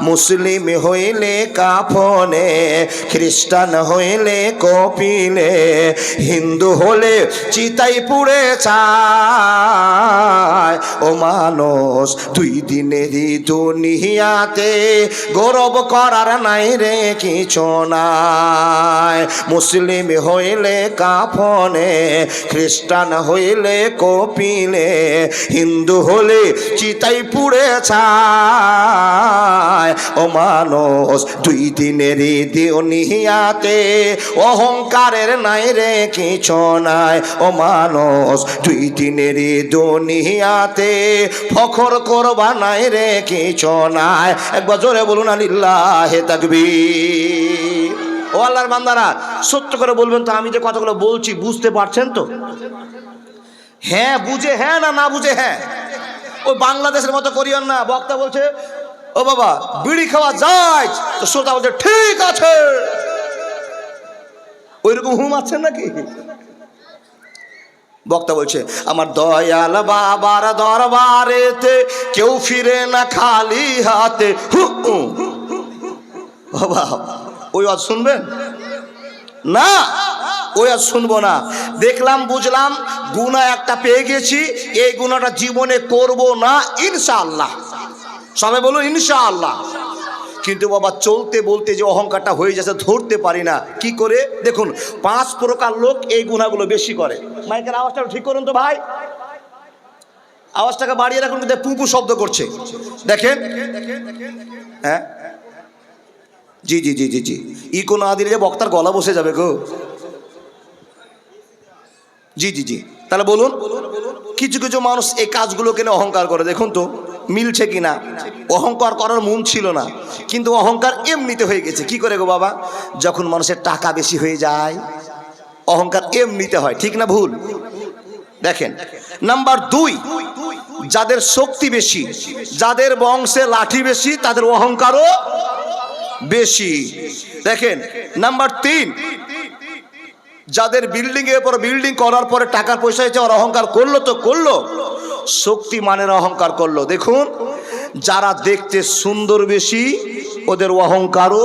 মুসলিম হইলে কাফনে, খ্রিস্টান হইলে কপিলে, হিন্দু হলে চিতাই পুড়ে চায়। ও মানুষ দুই দিনেরই দুনিয়াতে গৌরব করার নাই রে কিছু নাই। মুসলিম হইলে কাফনে, খ্রিস্টান হইলে কপিলে, হিন্দু হলে চিতাই পুড়ে ছায়। ও মানুষ দুই দিনেরই দুনিয়াতে অহংকারের নাই রে কিছু নাই। ও মানুষ দুই দিনেরই দুনিয়াতে ফখর করবা নাই রে কিছু নাই। একবার জোরে বলুন আলিল্লাহে তাকবীর। ও আল্লাহর বান্দারা, সত্য করে বলবেন তো আমি যে কথাগুলো বলছি বুঝতে পারছেন তো? হ্যাঁ বুঝে হ্যাঁ, না না বুঝে হ্যাঁ। ওই বাংলাদেশের মতো করিয়েন না। বক্তা বলছে ও বাবা বিড়ি খাওয়া যায়, তো শ্রোতা বলছে ঠিক আছে। ওইরকম হুম আছেন নাকি? বক্তা বলছে আমার দয়াল বাবার দরবারেতে কেউ ফিরে না খালি হাতে। বাবা ওই আজ শুনবেন না? ওই আর শুনবো না। দেখলাম বুঝলাম গুনাহ একটা পেয়ে গেছি, এই গুনাহটা জীবনে করব না ইনশাআল্লাহ। সবাই বলুন ইনশাআল্লাহ। কিন্তু বাবা চলতে বলতে যে অহংকারটা হয়ে যাচ্ছে ধরতে পারি না কি করে। দেখুন 5 প্রকার লোক এই গুনাহগুলো বেশি করে। মাইকের আওয়াজটা ঠিক করুন তো ভাই, আওয়াজটাকে বাড়িয়ে রাখুন। কিন্তু পুপু শব্দ করছে দেখেন। হ্যাঁ জি জি জি জি জি, ইকো না দিলে যে বক্তার গলা বসে যাবে গো। জি জি জি, তাহলে বলুন কিছু কিছু মানুষ এই কাজগুলোকে নিয়ে অহংকার করে। দেখুন তো মিলছে কিনা। অহংকার করার মন ছিল না, কিন্তু অহংকার এমনিতে হয়ে গেছে। কি করে গো বাবা? যখন মানুষের টাকা বেশি হয়ে যায় অহংকার এমনিতে হয়। ঠিক না ভুল? দেখেন নাম্বার 2, যাদের শক্তি বেশি, যাদের বংশে লাঠি বেশি, তাদের অহংকারও বেশি। দেখেন নাম্বার 3, যাদের বিল্ডিং এর পর বিল্ডিং করার পরে টাকা পয়সা হয়েছে ওর অহংকার করলো তো করলো, শক্তি মানের অহংকার করলো। দেখুন যারা দেখতে সুন্দর বেশি ওদের অহংকারও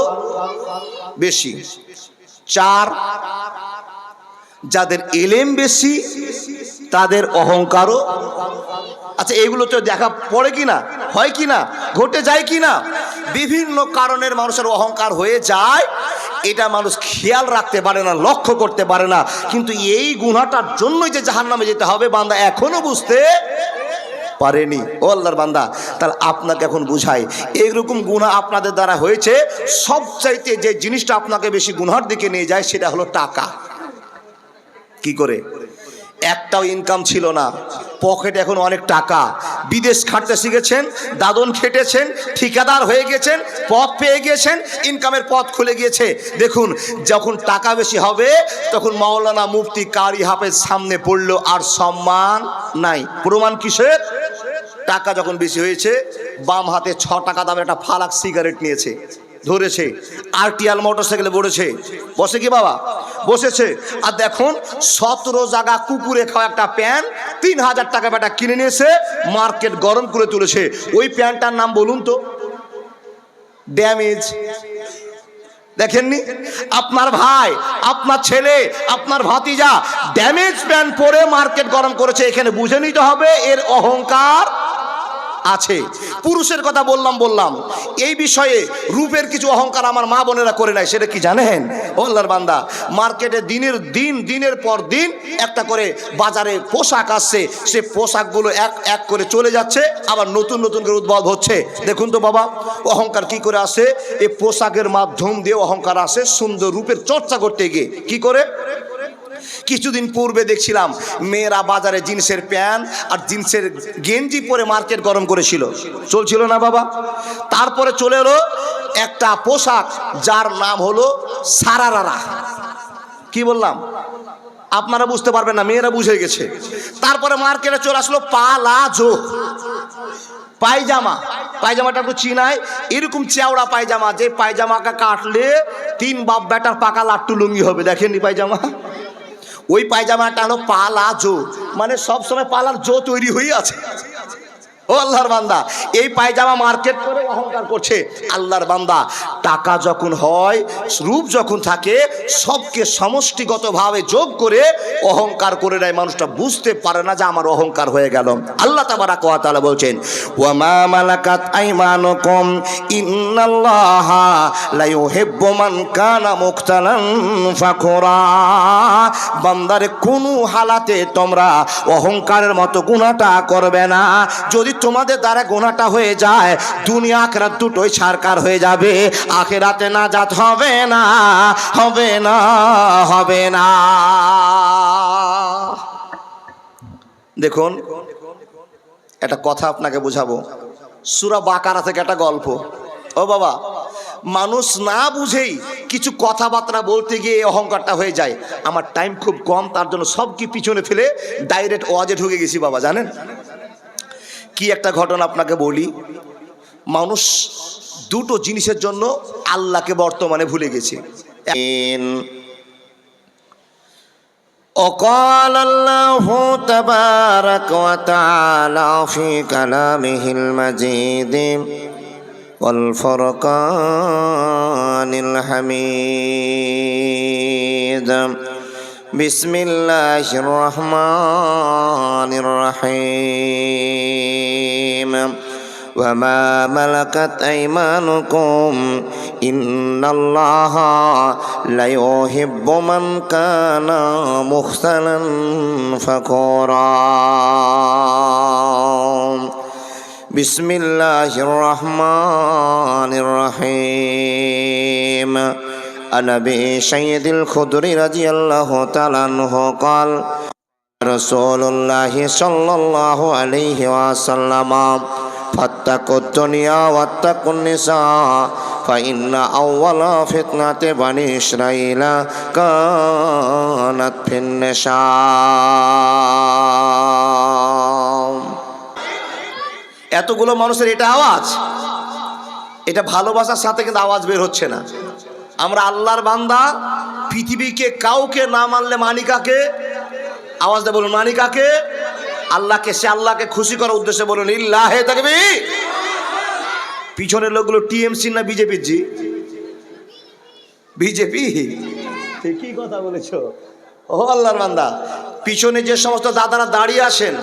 বেশি। 4, যাদের এলেম বেশি তাদের অহংকারও। আচ্ছা এগুলো তো দেখা পড়ে কিনা, হয় কিনা, ঘটে যায় কিনা। বিভিন্ন কারণের মানুষের অহংকার হয়ে যায়, এটা মানুষ খেয়াল রাখতে পারে না, লক্ষ্য করতে পারে না। কিন্তু এই গুনাহটার জন্যই যে জাহান্নামে যেতে হবে বান্দা এখনো বুঝতে পারেনি। ও আল্লাহর বান্দা, তাহলে আপনাকে এখন বুঝাই এইরকম গুনাহ আপনাদের দ্বারা হয়েছে। সবচাইতে যে জিনিসটা আপনাকে বেশি গুনাহর দিকে নিয়ে যায় সেটা হলো টাকা। কি করে? একটাও ইনকাম ছিল না, পকেটে এখন অনেক টাকা। বিদেশ খাটতে শিখেছেন, দাদন খেটেছেন, ঠিকাদার হয়ে গেছেন, পথ পেয়ে গেছেন, ইনকামের পথ খুলে গিয়েছে। দেখুন যখন টাকা বেশি হবে তখন মাওলানা মুফতি কারি হাফেজ সামনে পড়লো আর সম্মান নাই। প্রমাণ কিসের? টাকা যখন বেশি হয়েছে বাম হাতে 6 টাকা দামের একটা ফালাক সিগারেট নিয়েছে, ধরেছে, আরটিআর মোটরসাইকেলে বসেছে। বসে কি বাবা? বসেছে। আর দেখুন 17 জায়গা কুকুরে খাওয়া একটা প্যান্ট 3000 টাকা বেটা কিনে নিয়েছে, মার্কেট গরম করে তুলেছে। ওই প্যান্টটার নাম বলুন তো? ড্যামেজ। দেখেননি? আপনার ভাই, আপনার ছেলে, আপনার ভাতিজা ড্যামেজ প্যান্ট পরে মার্কেট গরম করেছে। এখানে বুঝে নিতে হবে এর অহংকার আছে। পুরুষের কথা বললাম। এই বিষয়ে রূপের কিছু অহংকার আমার মা বোনেরা করে নাই, সেটা কি জানেন? আল্লাহর বান্দা মার্কেটে দিনের পর দিন একটা করে বাজারে পোশাক আসছে, সে পোশাকগুলো এক এক করে চলে যাচ্ছে, আবার নতুন নতুন করে উদ্ভব হচ্ছে। দেখুন তো বাবা অহংকার কি করে আসে। এই পোশাকের মাধ্যম দিয়ে অহংকার আসে সুন্দর রূপের চর্চা করতে গিয়ে। কি করে? কিছুদিন পূর্বে দেখছিলাম মেয়েরা বাজারে জিন্সের প্যান্ট আর জিন্সের গেঞ্জি পরে মার্কেট গরম করেছিল, চলছিল না বাবা? তারপরে চলে এলো একটা পোশাক যার নাম হলো সারারারা। কি বললাম? আপনারা বুঝতে পারবেন না, মেয়েরা বুঝে গেছে। তারপরে মার্কেটে চলে আসলো পালাজো পায়জামাটা একটু চিনায়, এরকম চেওড়া পায়জামা, যে পায়জামাকে কাটলে 3 বাপ বেটার পাকা লাট্টু লুঙ্গি হবে। দেখেননি পায়জামা? ওই পায়জামাটা হলো পালাজো, মানে সবসময় পালার জো তৈরি হয়ে আছে। ও আল্লাহর বান্দা, এই পায়জামা মার্কেট করে অহংকার করছে। আল্লাহর বান্দা, টাকা যখন হয়, রূপ যখন থাকে, সবকে সমষ্টিগতভাবে যোগ করে অহংকার করে নেয়। মানুষটা বুঝতে পারে না যে আমার অহংকার হয়ে গেল। আল্লাহ তাবারাক ওয়া তাআলা বলছেন, ওয়া মা মালাকাত আইমানুকুম ইন্নাল্লাহা লা ইউহিব্বু মান কানা মুখতালান ফাখুরা। বান্দারে কোনো হালাতে তোমরা অহংকারের মতো গুনাহটা করবে না। যদি তোমাদের দ্বারা গুনাহটা হয়ে যায়, দুনিয়া আখিরাত দুটোই ছারকার হয়ে যাবে। আখিরাতে নাজাত হবে না, হবে না, হবে না। দেখুন, একটা কথা আপনাকে বোঝাবো। সূরা বাকারা থেকে একটা গল্প। ও বাবা, মানুষ না বুঝেই কিছু কথাবার্তা বলতে গিয়ে অহংকারটা হয়ে যায়। আমার টাইম খুব কম, তার জন্য সব কি পিছনে ফেলে ডাইরেক্ট ওয়াজে ঢুকে গেছি বাবা। জানেন কি একটা ঘটনা আপনাকে বলি। মানুষ দুটো জিনিসের জন্য আল্লাহকে বর্তমানে ভুলে গেছে। وقال الله تبارك وتعالى في كلامه المجيد والفرقان الحميد بسم الله الرحمن الرحيم وما ملكت أيمانكم إن الله لا يحب من كان مختالا فخورا بسم الله الرحمن الرحيم عن أبي سعيد الخدري رضي الله تعالى عنه قال رسول الله صلى الله عليه وسلم فاتقوا الدنيا واتقوا النساء فإن أول فتنة بني إسرائيل كانت في النساء। এতগুলো মানুষের এটা আওয়াজ, এটা ভালোবাসার সাথে কিন্তু আওয়াজ বের হচ্ছে না। আমরা আল্লাহর বান্দা, পৃথিবীকে কাউকে না মানলে মানি কাকে? আওয়াজ দিয়ে বলুন, মানি কাকে? আল্লাহকে। সে আল্লাহকে খুশি করার উদ্দেশ্যে বলুন ইল্লাহে তাকবীর। পিছনের লোকগুলো টিএমসি না বিজেপির? জি, বিজেপি। ঠিকই কথা বলেছো। ও আল্লাহর বান্দা, পিছনে যে সমস্ত দাদারা দাঁড়িয়ে আসেন,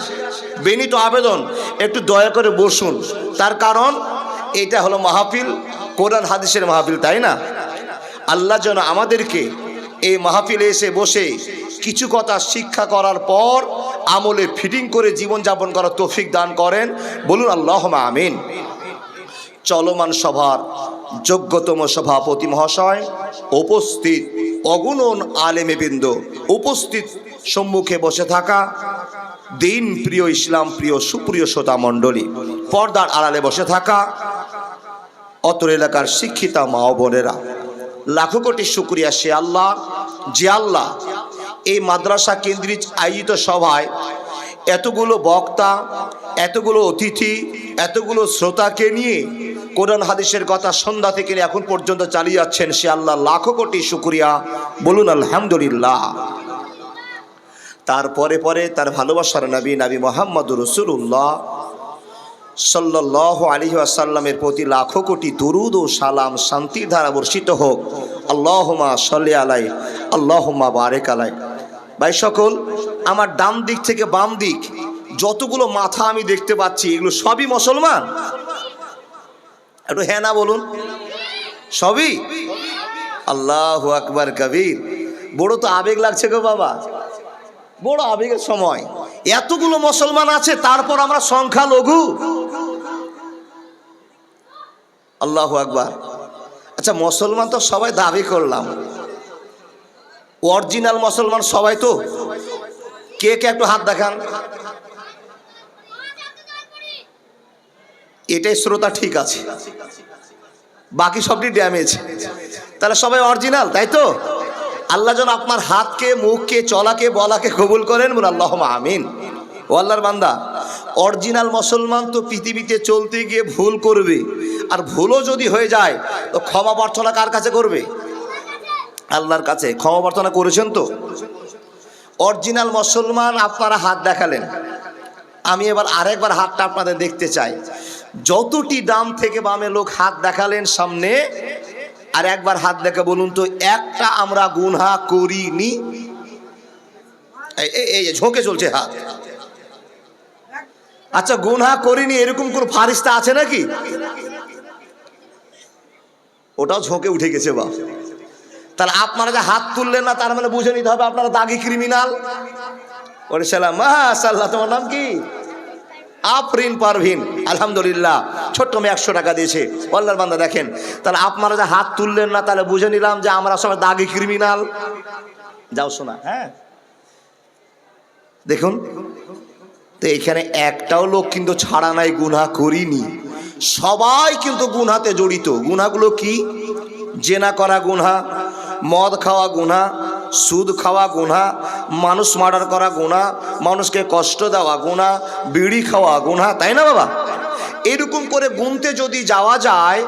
বেনিত আবেদন, একটু দয়া করে বসুন। তার কারণ এটা হলো মাহফিল, কোরআন হাদিসের মাহফিল, তাই না? আল্লাহ যেন আমাদেরকে এই মাহফিলে এসে বসে কিছু কথা শিক্ষা করার পর আমলে ফিটিং করে জীবনযাপন করার তৌফিক দান করেন। বলুন আল্লাহুম্মা আমিন। চলমান সভার যোগ্যতম সভাপতি মহাশয়, উপস্থিত অগুণন আলেমেবৃন্দ, উপস্থিত সম্মুখে বসে থাকা দিন প্রিয়, ইসলাম প্রিয়, সুপ্রিয় শ্রোতা মণ্ডলী, পর্দার আড়ালে বসে থাকা অত্র এলাকার শিক্ষিতা মা ও বোনেরা, লাখো কোটি শুকরিয়া সে আল্লাহ, যে আল্লাহ এই মাদ্রাসা কেন্দ্রিক আয়োজিত সভায় এতগুলো বক্তা, এতগুলো অতিথি, এতগুলো শ্রোতাকে নিয়ে কোরআন হাদিসের কথা সন্ধ্যা থেকে এখন পর্যন্ত চালিয়ে যাচ্ছেন। সে আল্লাহ লাখো কোটি শুকরিয়া। বলুন আলহামদুলিল্লাহ। তারপরে পরে তার ভালোবাসার নবী মুহাম্মদুর রাসূলুল্লাহ সাল্লাল্লাহু আলাইহি ওয়াসাল্লামের প্রতি লাখো কোটি দুরুদ ও সালাম, শান্তির ধারা বর্ষিত হোক। আল্লাহুম্মা সাল্লি আলাই, আল্লাহুম্মা বারিক আলাই। ভাই সকল, আমার ডান দিক থেকে বাম দিক যতগুলো মাথা আমি দেখতে পাচ্ছি, এগুলো সবই মুসলমান? একটু হ্যাঁ না বলুন। সবই? আল্লাহু আকবার কবীর। বড় তো আবেগ লাগছে গো বাবা, বড় আবেগের সময়। এতগুলো মুসলমান আছে, তারপর আমরা সংখ্যালঘু। আল্লাহু আকবার। আচ্ছা, মুসলমান তো সবাই দাবি করলাম, অরিজিনাল মুসলমান সবাই তো? কে কে একটু হাত দেখান। এটাই শ্রোতা, ঠিক আছে, বাকি সবটি ড্যামেজ। তাহলে সবাই অরিজিনাল, তাই তো? আল্লাহ যেন আপনার হাতকে, মুখকে, চলাকে, বলাকে কবুল করেন। বলুন আল্লাহুম্মা আমিন। ও আল্লাহর বান্দা, অরিজিনাল মুসলমান তো পৃথিবীতে চলতে গিয়ে ভুল করবে, আর ভুলও যদি হয়ে যায় তো ক্ষমা প্রার্থনা কার কাছে করবে? আল্লাহর কাছে। ক্ষমা প্রার্থনা করেছেন তো? অরিজিনাল মুসলমান আপনারা হাত দেখালেন, আমি এবার আরেকবার হাতটা আপনাদের দেখতে চাই। যতটি ডান থেকে বামে লোক হাত দেখালেন সামনে, আর একবার হাত দেখে বলুন তো, একটা আমরা গুনাহ করিনি? এই ঝোঁকে চলছে হাত। আচ্ছা, গুনাহ করিনি এরকম কোন ফারিস্তা আছে নাকি? ওটাও ঝোঁকে উঠে গেছে। বা তাহলে আপনারা যে হাত তুললেন না, তার মানে বুঝে নিতে হবে আপনারা দাগি ক্রিমিনাল। ওরে সালাম, মাশাআল্লাহ, তোমার নাম কি? আফরিন পারভিন, আলহামদুলিল্লাহ, ছোট্ট মেয়ে 100 টাকা দিয়েছে। আল্লাহর বান্দা দেখেন, তাহলে আপনারা যে হাত তুললেন না, তাহলে বুঝে নিলাম যে আমরা সবাই দাগি ক্রিমিনাল। যাও শোনা, হ্যাঁ দেখুন তো, এখানে একটাও লোক কিন্তু ছাড়া নাই গুনাহ করিনি, সবাই কিন্তু গুনাহতে জড়িত। গুনাহগুলো কি? জেনা করা গুনাহ, মদ খাওয়া গুনাহ, সুদ খাওয়া গুনাহ, মানুষ মার্ডার করা গুনাহ, মানুষকে কষ্ট দেওয়া গুনাহ, বিড়ি খাওয়া গুনাহ, তাই না বাবা? এরকম করে গুনতে যদি যাওয়া যায়,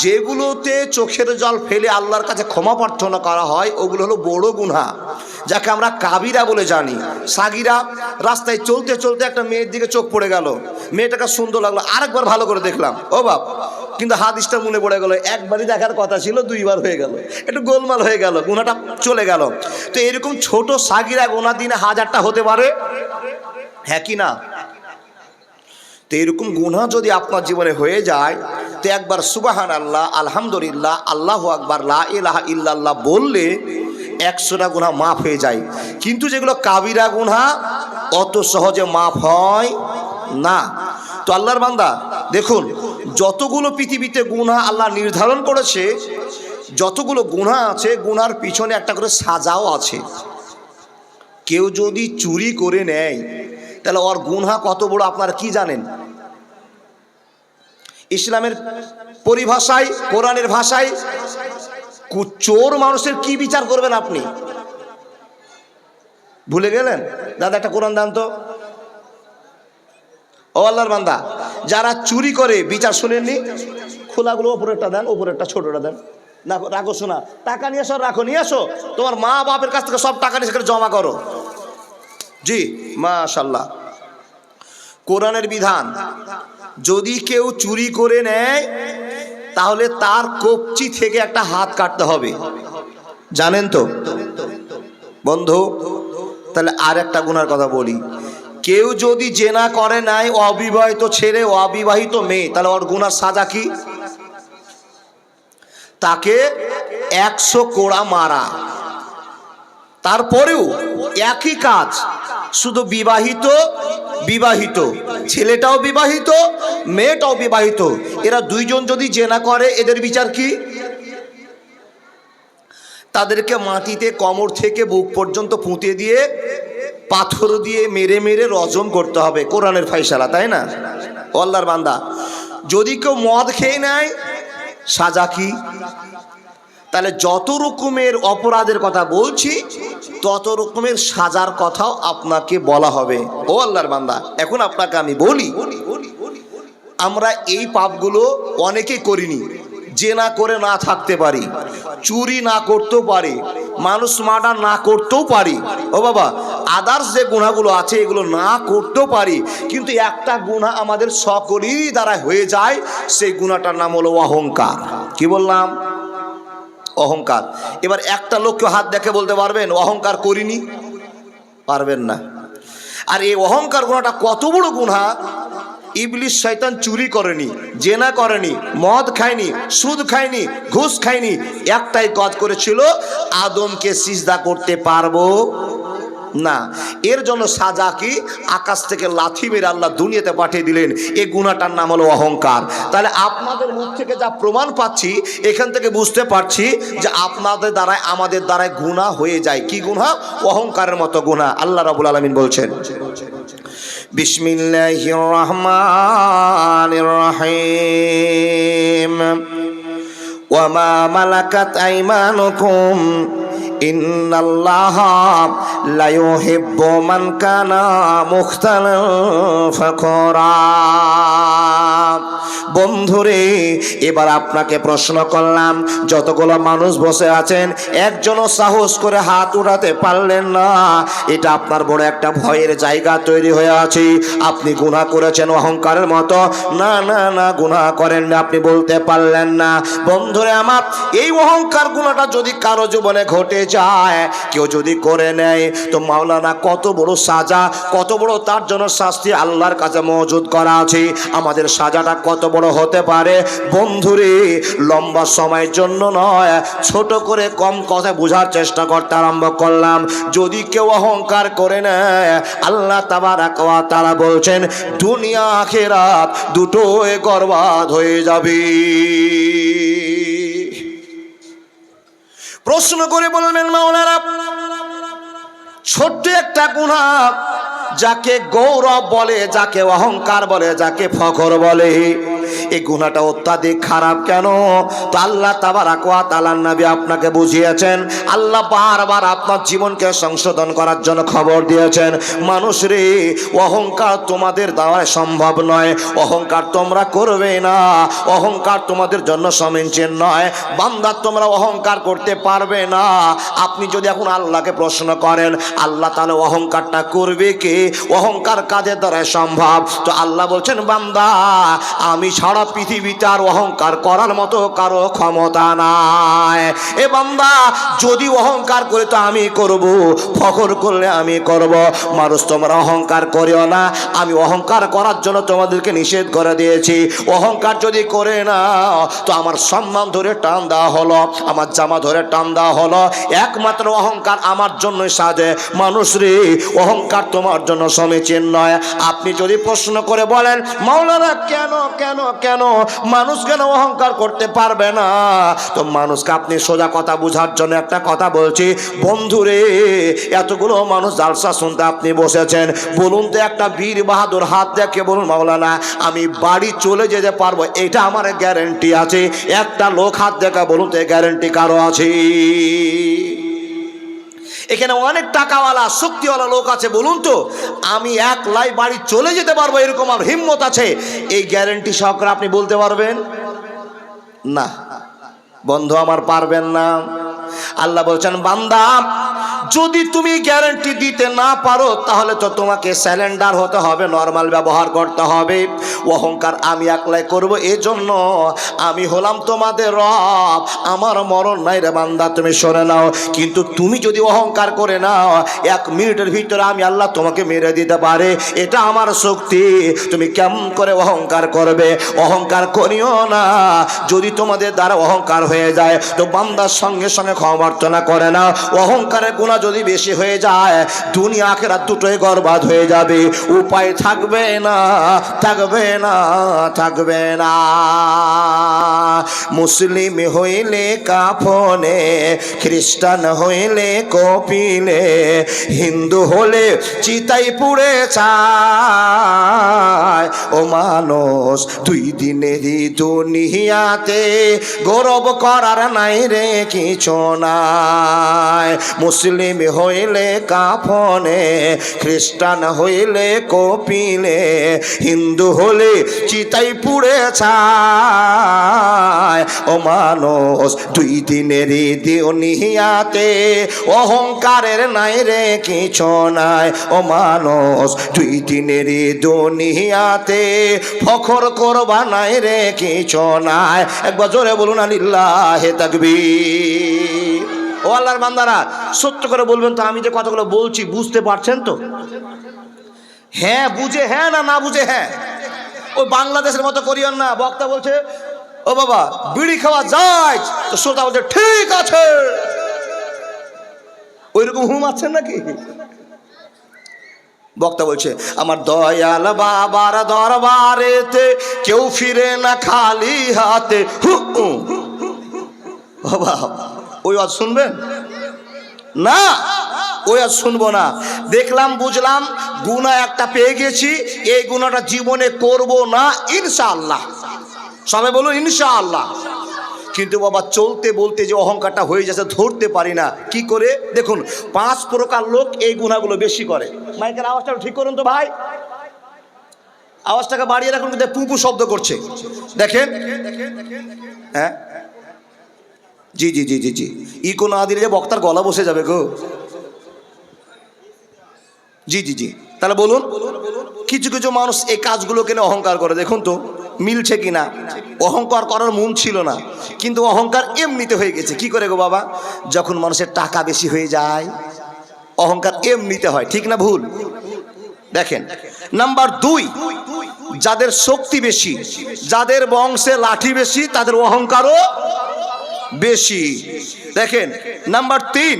যেগুলোতে চোখের জল ফেলে আল্লাহর কাছে ক্ষমা প্রার্থনা করা হয়, ওগুলো হলো বড় গুনাহ, যাকে আমরা কাবিরা বলে জানি। সাগিরা, রাস্তায় চলতে চলতে একটা মেয়ের দিকে চোখ পড়ে গেল, মেয়েটাকে সুন্দর লাগলো, আরেকবার ভালো করে দেখলাম, ও বাপ, কিন্তু হাদিসটা মনে পড়ে গেল, একবারই দেখার কথা ছিল, 2বার হয়ে গেল, একটু গোলমাল হয়ে গেল, গুনাহটা চলে গেল। তো এরকম ছোট সাগিরা গুনাহ দিনে 1000টা হতে পারে, হ্যাঁ কি না? তো এরকম গুনাহ যদি আপনার জীবনে হয়ে যায়, তো একবার সুবহানাল্লাহ, আলহামদুলিল্লাহ, আল্লাহু আকবার, লা ইলাহা ইল্লাল্লাহ বললে 100টা গুনাহ মাফ হয়ে যায়। কিন্তু যেগুলো কাবিরা গুনাহ, অত সহজে মাফ হয় না। তো আল্লাহর বান্দা দেখুন, যতগুলো পৃথিবীতে গুনাহ আল্লাহ নির্ধারণ করেছে, যতগুলো গুনাহ আছে, গুনার পিছনে একটা করে সাজাও আছে। কেউ যদি চুরি করে নেয়, তাহলে ওর গুনাহ কত বড় আপনারা কি জানেন? ইসলামের পরিভাষায়, কোরআনের ভাষায়, চোর মানুষের কি বিচার করবেন আপনি? ভুলে গেলেন? দাদা একটা কোরআন দান তো। ও আল্লাহর বান্দা, যারা চুরি করে বিচার শুনেননি? খোলাগুলো ওপরেরটা দেন, ওপরেরটা ছোটটা দেন। না রাখো, শোনা, টাকা নিয়ে আসো, রাখো, নিয়ে আসো, তোমার মা বাপের কাছ থেকে সব টাকা নিয়ে সেখানে জমা করো। জি মাশাআল্লাহ, কোরআনের বিধান, যদি কেউ চুরি করে নেয়, তাহলে তার কবজি থেকে একটা হাত কাটতে হবে, জানেন তো বন্ধু? তাহলে আর একটা গুনার কথা বলি, কেউ যদি জেনা করে নাই, অবিবাহিত ছেলে, অবিবাহিত মেয়ে, তাহলে ওর গুনার সাজা কি? তাকে 100 কোড়া মারা। তারপরেও একই কাজ, শুধু বিবাহিত বিবাহিত, ছেলেটাও বিবাহিত, মেয়েটাও বিবাহিত, এরা দুইজন যদি জেনা করে, এদের বিচার কি? তাদেরকে মাটিতে কোমর থেকে বুক পর্যন্ত পুঁতে দিয়ে, পাথর দিয়ে মেরে মেরে রজম করতে হবে। কোরআনের ফায়সালা, তাই না? আল্লাহর বান্দা, যদি কেউ মদ খেয়ে নেয়, সাজা কি? তাহলে যত রকমের অপরাধের কথা বলছি, তত রকমের সাজার কথাও আপনাকে বলা হবে। ও আল্লাহর বান্দা, এখন আপনাকে আমি বলি, আমরা এই পাপগুলো অনেকেই করিনি। জেনা করে না থাকতে পারি, চুরি না করতেও পারি, মানুষ মার্ডার না করতেও পারি, ও বাবা, আদার্স যে গুনাহগুলো আছে এগুলো না করতেও পারি, কিন্তু একটা গুনাহ আমাদের সকলেরই দ্বারা হয়ে যায়, সেই গুনাহটার নাম হলো অহংকার। কি বললাম? অহংকার। এবার একটা লোককে হাত দেখে বলতে পারবেন অহংকার করিনি? পারবেন না। আর এই অহংকার গুনাহটা কত বড় গুনাহ! ইবলিস শয়তান চুরি করেনি, জেনা করেনি, মদ খায়নি, সুদ খায়নি, ঘুষ খায়নি, একটাই কাজ করেছিল, আদমকে সিজদা করতে পারবো না। এর জন্য সাজা কি? আকাশ থেকে লাথি মেরে আল্লাহ দুনিয়াতে পাঠিয়ে দিলেন। এই গুনাহটার নাম হলো অহংকার। তাহলে আপনাদের মুখ থেকে যা প্রমাণ পাচ্ছি, এখান থেকে বুঝতে পারছি যে আপনাদের দ্বারায়, আমাদের দ্বারায় গুনাহ হয়ে যায়। কি গুনাহ? অহংকারের মতো গুনাহ। আল্লাহ রাব্বুল আলামিন বলছেন, বিসমিল্লাহির রহমানির রহিম, ওয়া মা মালাকাত আইমানুকুম ইন্নাল্লাহা লা ইউহিব্বু মান কানা মুখতালান ফাখুরা। বন্ধুরে এবার আপনাকে প্রশ্ন করলাম, যতগুলো মানুষ বসে আছেন একজনও সাহস করে হাত উঠাতে পারলেন না, এটা আপনার বড় একটা ভয়ের জায়গা তৈরি হয়ে আছে। আপনি গুনাহ করেছেন অহংকারের মতো? না না না, গুনাহ করেন না, আপনি বলতে পারলেন না। বন্ধুরে আমার, এই অহংকার গুনাহটা যদি কারো জীবনে ঘটে যায়, কেউ যদি করে নেয়, তো মাওলানা কত বড় সাজা, কত বড় তার জন্য শাস্তি আল্লাহর কাছে মজুদ করা আছে। আমাদের সাজাটা কত বড় হতে পারে বন্ধুরে, লম্বা সময়ের জন্য নয়, ছোট করে কম কথা বোঝার চেষ্টা করতে আরম্ভ করলাম। যদি কেউ অহংকার করে নেয়, আল্লাহ তাবারক ওয়া তাআলা বলছেন দুনিয়া আখিরাত দুটোই বরবাদ হয়ে যাবে। প্রশ্ন করে বলবেন মাওলানা, ছোট্ট একটা গুনাহ যাকে গৌরব বলে, যাকে অহংকার বলে, যাকে ফখর বলে, এই গুনাহটা অত্যাধিক খারাপ কেন? তো আল্লাহ তাবারক ওয়া তাআলার নবী আপনাকে বুঝিয়েছেন, আল্লাহ বারবার আপনার জীবনকে সংশোধন করার জন্য খবর দিয়েছেন, মানুষ রে, অহংকার তোমাদের দ্বারা সম্ভব নয়, অহংকার তোমরা করবে না, অহংকার তোমাদের জন্য সমীচীন নয়। বান্দা, তোমরা অহংকার করতে পারবে না। আপনি যদি এখন আল্লাহকে প্রশ্ন করেন, আল্লাহ তাহলে অহংকারটা করবে কে? অহংকার কাজের দ্বারা সম্ভব। তো আল্লাহ বলছেন, বান্দা, আমি সারা পৃথিবীতে আর অহংকার করার মতো কারো ক্ষমতা নাই। এ বান্দা, যদি অহংকার করে তো আমি করব, ফখর করলে আমি করব। মানুষ, তোমরা অহংকার করিও না, আমি অহংকার করার জন্য তোমাদেরকে নিষেধ করে দিয়েছি। অহংকার যদি করে না, তো আমার সম্মান ধরে টান দেওয়া হলো, আমার জামা ধরে টান দেওয়া হলো। একমাত্র অহংকার আমার জন্যই সাজে। মানুষ রে, অহংকার তোমার জন্য সমীচীন নয়। আপনি যদি প্রশ্ন করে বলেন, মাওলানা কেন কেন কেন মানুষ কেন অহংকার করতে পারবে না, তো মানুষকে আপনি সোজা কথা বোঝার জন্য একটা কথা বলছি। বন্ধুরে, এতগুলো মানুষ জালসা শুনতে আপনি বসেছেন, বলুন তো একটা বীর বাহাদুর হাত দেখে বলুন, মাওলানা আমি বাড়ি চলে যেতে পারবো, এটা আমার গ্যারেন্টি আছে। একটা লোক হাত দেখা বলুন তো, গ্যারেন্টি কারো আছে? এখানে অনেক টাকাওয়ালা শক্তিওয়ালা লোক আছে, বলুন তো আমি একলাই বাড়ি চলে যেতে পারবো, এরকম আমার হিম্মত আছে, এই গ্যারেন্টি সহকারে আপনি বলতে পারবেন? না বন্ধু আমার, পারবেন না। আল্লাহ বলছেন, বান্দা, যদি তুমি গ্যারান্টি দিতে না পারো, তাহলে তো তোমাকে স্যালেন্ডার হতে হবে, নরমাল ব্যবহার করতে হবে। অহংকার আমি একলাই করব, এজন্য আমি হলাম তোমাদের রব, আমার মরণ নাই রে বান্দা, তুমি শুনে নাও। কিন্তু তুমি যদি অহংকার করে নাও, 1 মিনিটের ভিতরে আমি আল্লাহ তোমাকে মেরে দিতে পারে, এটা আমার শক্তি। তুমি কেমন করে অহংকার করবে? অহংকার করিও না। যদি তোমাদের দ্বারা অহংকার হয়ে যায়, তো বান্দার সঙ্গে সঙ্গে ক্ষমার্থনা করে না। অহংকারের গুনাহ যদি বেশি হয়ে যায়, দুনিয়া আখিরাত দুটোই বরবাদ হয়ে যাবে, উপায় থাকবে না, থাকবে না, থাকবে না। মুসলিম হইলে কাফনে, খ্রিস্টান হইলে কপিলে, হিন্দু হলে চিতাই পুড়ে চায়। ও মানুষ, 2 দিনেরই দুনিয়াতে গৌরব করার নাই রে কিছু নাই। মুসলিম হইলে কাফনে, খ্রিস্টান হইলে কপিলে, হিন্দু হলে চিতাই পুড়ে ছায়। ও মানুষ, 2 দিনেরই দুনিয়াতে অহংকারের নাই রে কিছু নাই। ও মানুষ, 2 দিনেরই দুনিয়াতে ফখর করবা নাই রে কিছু নাই। একবার জোরে বলুন আলিল্লাহে তাকবীর। ও আল্লাহর বান্দারা, সত্য করে বলবেন তো, আমি যে কথাগুলো বলছি বুঝতে পারছেন তো? হ্যাঁ বুঝে হ্যাঁ, না না বুঝে হ্যাঁ। ওই বাংলাদেশের মতো করিয়েন না, বক্তা বলছে ও বাবা বিড়ি খাওয়া যায়, তো শ্রোতা বলছে ঠিক আছে, ওইরকম হুম আছেন নাকি? বক্তা বলছে, আমার দয়াল বাবার দরবারেতে কেউ ফিরে না খালি হাতে। বাবা, ওই আজ শুনবেন না? ওই আজ শুনবো না। দেখলাম, বুঝলাম, গুনাহ একটা পেয়ে গেছি, এই গুনাহটা জীবনে করব না ইনশাআল্লাহ। সবাই বলুন ইনশাআল্লাহ। কিন্তু বাবা, চলতে বলতে যে অহংকারটা হয়ে যাচ্ছে, ধরতে পারি না কি করে। দেখুন, 5 প্রকার লোক এই গুনাহগুলো বেশি করে। মাইকের আওয়াজটা ঠিক করুন তো ভাই। আওয়াজটাকে বাড়িয়ে রাখুন, কিন্তু পুপু শব্দ করছে দেখেন। হ্যাঁ জি জি জি জি জি, ইকো না দিলে যে বক্তার গলা বসে যাবে গো। জি জি জি, তাহলে বলুন, কিছু কিছু মানুষ এই কাজগুলোকে নিয়ে অহংকার করে, দেখুন তো মিলছে কিনা। অহংকার করার মন ছিল না, কিন্তু অহংকার এমনিতে হয়ে গেছে। কি করে গো বাবা? যখন মানুষের টাকা বেশি হয়ে যায় অহংকার এমনিতে হয়, ঠিক না ভুল? দেখেন, নাম্বার 2, যাদের শক্তি বেশি, যাদের বংশে লাঠি বেশি, তাদের অহংকারও বেশি। দেখেন, নাম্বার 3,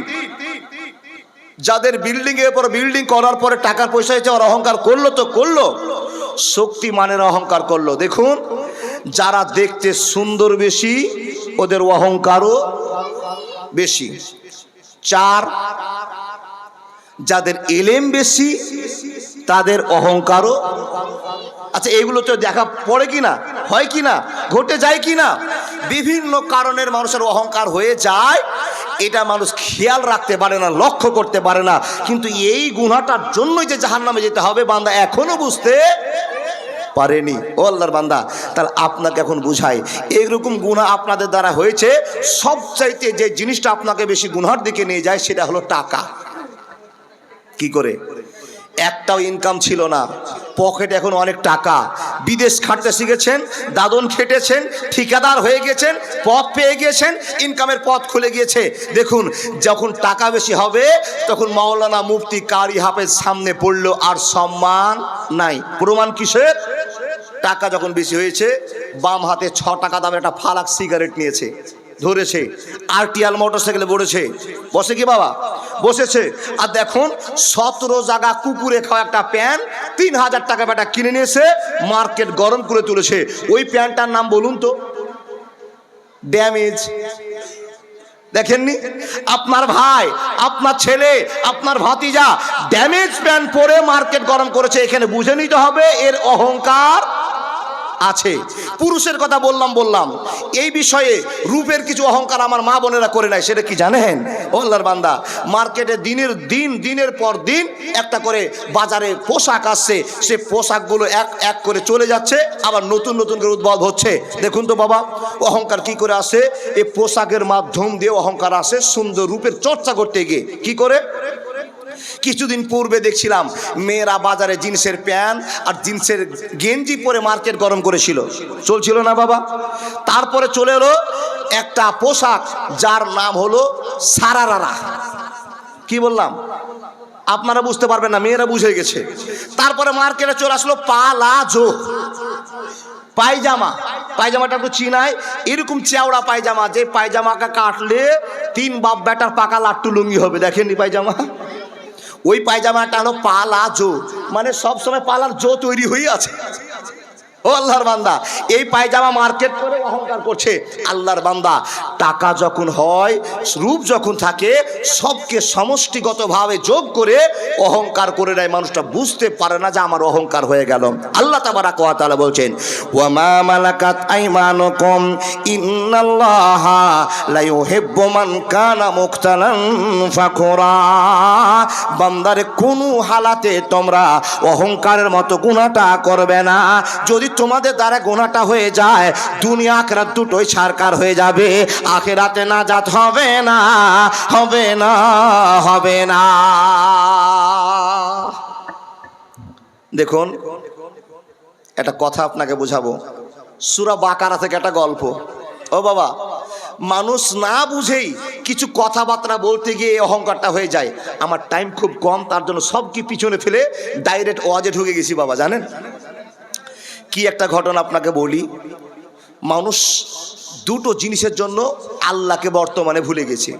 যাদের বিল্ডিং এর পর বিল্ডিং করার পরে টাকার পয়সা হয়েছে, ওর অহংকার করলো তো করলো, শক্তি মানের অহংকার করলো। দেখুন, যারা দেখতে সুন্দর বেশি, ওদের অহংকারও বেশি। 4, যাদের এলেম বেশি, তাদের অহংকারও। আচ্ছা, এগুলো তো দেখা পড়ে কিনা, হয় কিনা, ঘটে যায় কিনা। বিভিন্ন কারণের মানুষের অহংকার হয়ে যায়, এটা মানুষ খেয়াল রাখতে পারে না, লক্ষ্য করতে পারে না। কিন্তু এই গুনাহটার জন্যই যে জাহান্নামে যেতে হবে, বান্দা এখনো বুঝতে পারেনি। ও আল্লাহর বান্দা, তাহলে আপনাকে এখন বুঝাই, এইরকম গুনাহ আপনাদের দ্বারা হয়েছে। সবচাইতে যে জিনিসটা আপনাকে বেশি গুনাহর দিকে নিয়ে যায়, সেটা হলো টাকা। কি করে? একটাও ইনকাম ছিল না, পকেটে এখন অনেক টাকা, বিদেশ খাটতে শিখেছেন, দাদন খেটেছেন, ঠিকাদার হয়ে গেছেন, পথ পেয়ে গিয়েছেন, ইনকামের পথ খুলে গিয়েছে। দেখুন, যখন টাকা বেশি হবে, তখন মাওলানা, মুফতি, কারি, হাফেজ সামনে পড়লো, আর সম্মান নাই। প্রমাণ কিসের? টাকা যখন বেশি হয়েছে, বাম হাতে 6 টাকা দামের একটা ফালাক সিগারেট নিয়েছে, ধরেছে, আরটিআর মোটরসাইকেলে বসেছে। বসে কি বাবা? বসেছে। আর দেখুন, 17 জায়গা কুকুরে খাওয়া একটা প্যান্ট 3000 টাকা বেটা কিনে নিয়েছে, মার্কেট গরম করে তুলেছে। ওই প্যান্টটার নাম বলুন তো? ড্যামেজ। দেখেননি? আপনার ভাই, আপনার ছেলে, আপনার ভাতিজা ড্যামেজ প্যান্ট পরে মার্কেট গরম করেছে। এখানে বুঝে নিতে হবে এর অহংকার আছে। পুরুষের কথা বললাম, এই বিষয়ে রূপের কিছু অহংকার আমার মা বোনেরা করে নাই। সেটা কি জানেন? ও আল্লাহর বান্দা, মার্কেটে দিনের পর দিন একটা করে বাজারে পোশাক আসছে, সে পোশাকগুলো এক এক করে চলে যাচ্ছে, আবার নতুন নতুন করে উদ্ভব হচ্ছে। দেখুন তো বাবা, অহংকার কি করে আসে? এই পোশাকের মাধ্যম দিয়ে অহংকার আসে, সুন্দর রূপের চর্চা করতে গিয়ে। কি করে? কিছুদিন পূর্বে দেখছিলাম মেয়েরা বাজারে জিন্সের প্যান্ট আর জিন্সের গেঞ্জি পরে মার্কেট গরম করেছিল, চলছিল না বাবা? তারপরে চলে এলো একটা পোশাক, যার নাম হলো সারারারা। কি বললাম? আপনারা বুঝতে পারবেন না, মেয়েরা বুঝে গেছে। তারপরে মার্কেটে চলে আসলো পালাজো পায়জামাটা একটু চিনায়, এরকম চেওড়া পায়জামা, যে পায়জামাকে কাটলে 3 বাপ বেটার পাকা লাট্টু লুঙ্গি হবে। দেখেননি পায়জামা? ওই পায়জামাটা হলো পালাজো, মানে সবসময় পালার জো তৈরি হয়ে আছে। ও আল্লাহর বান্দা, এই পায়জামা মার্কেট করে অহংকার করছে। আল্লাহর বান্দা, টাকা যখন হয়, রূপ যখন থাকে, সবকে সমষ্টিগতভাবে যোগ করে অহংকার করে নেয়। মানুষটা বুঝতে পারে না যে আমার অহংকার হয়ে গেল। আল্লাহ তাবারাক ওয়া তাআলা বলছেন, ওয়া মা মালাকাত আইমানুকুম ইন্নাল্লাহা লা ইউহিব্বু মান কানা মুখতালান ফাকুরা। বান্দারে কোনো হালাতে তোমরা অহংকারের মতো গুনাহটা করবে না। যদি তোমাদের দ্বারা গুনাহটা হয়ে যায়, দুনিয়া আখিরাত দুটোই ছারকার হয়ে যাবে। আখিরাতে নাজাত হবে না, হবে না, হবে না। দেখুন, একটা কথা আপনাকে বোঝাবো। সূরা বাকারা থেকে একটা গল্প। ও বাবা, মানুষ না বুঝেই কিছু কথাবার্তা বলতে গিয়ে অহংকারটা হয়ে যায়। আমার টাইম খুব কম, তার জন্য সব কি পিছনে ফেলে ডাইরেক্ট ওয়াজে ঢুকে গেছি বাবা। জানেন কি একটা ঘটনা আপনাকে বলি। মানুষ দুটো জিনিসের জন্য আল্লাহকে বর্তমানে ভুলে গেছে।